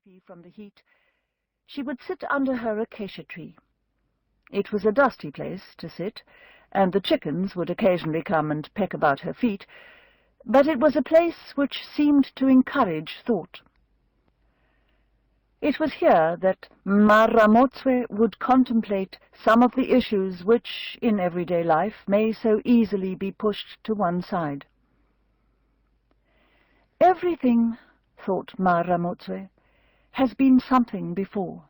sleepy from the heat, she would sit under her acacia tree. It was a dusty place to sit, and the chickens would occasionally come and peck about her feet, but it was a place which seemed to encourage thought. It was here that Maramotswe would contemplate some of the issues which, in everyday life, may so easily be pushed to one side. Everything, thought Maramotswe, has been something before.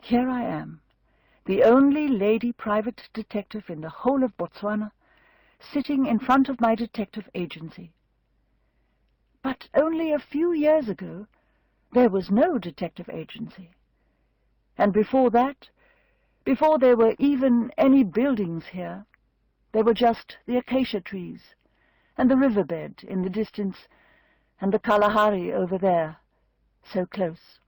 Here I am, the only lady private detective in the whole of Botswana, sitting in front of my detective agency. But only a few years ago, there was no detective agency. And before that, before there were even any buildings here, there were just the acacia trees, and the riverbed in the distance, and the Kalahari over there, so close.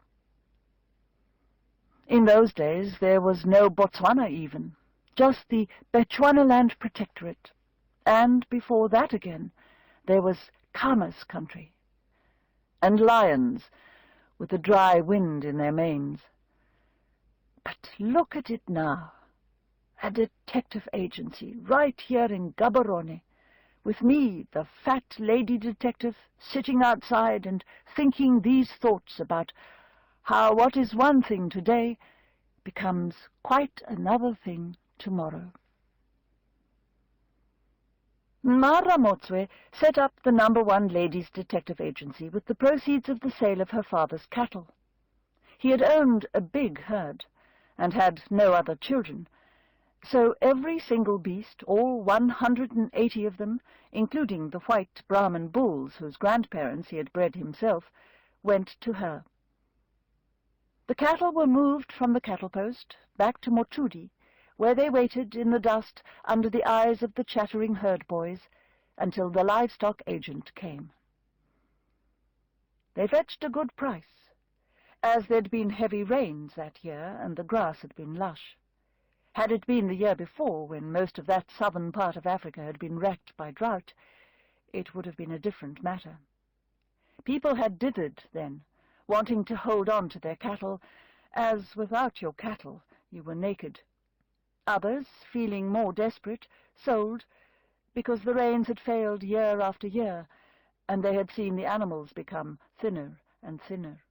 In those days there was no Botswana even, just the Bechuanaland Protectorate, and before that again there was Khama's country, and lions with the dry wind in their manes. But look at it now, a detective agency right here in Gaborone, with me, the fat lady detective, sitting outside and thinking these thoughts about how what is one thing today becomes quite another thing tomorrow. Maramotswe set up the #1 Ladies' Detective Agency with the proceeds of the sale of her father's cattle. He had owned a big herd, and had no other children, so every single beast, all 180 of them, including the white Brahman bulls whose grandparents he had bred himself, went to her. The cattle were moved from the cattle post back to Mochudi, where they waited in the dust under the eyes of the chattering herd boys until the livestock agent came. They fetched a good price, as there'd been heavy rains that year and the grass had been lush. Had it been the year before, when most of that southern part of Africa had been wrecked by drought, it would have been a different matter. People had dithered then, wanting to hold on to their cattle, as without your cattle you were naked. Others, feeling more desperate, sold, because the rains had failed year after year, and they had seen the animals become thinner and thinner.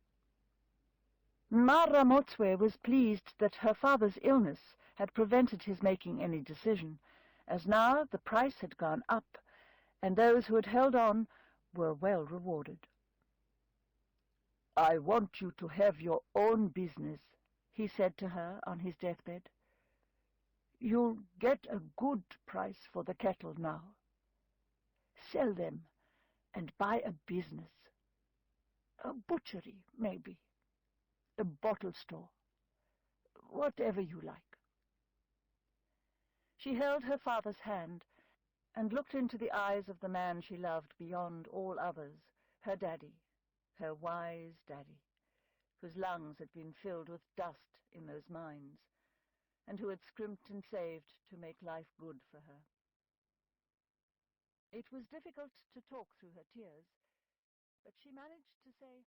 Maramotswe was pleased that her father's illness had prevented his making any decision, as now the price had gone up, and those who had held on were well rewarded. "I want you to have your own business," he said to her on his deathbed. "You'll get a good price for the cattle now. Sell them and buy a business. A butchery, maybe. A bottle store. Whatever you like." She held her father's hand and looked into the eyes of the man she loved beyond all others, her daddy, her wise daddy, whose lungs had been filled with dust in those mines, and who had scrimped and saved to make life good for her. It was difficult to talk through her tears, but she managed to say,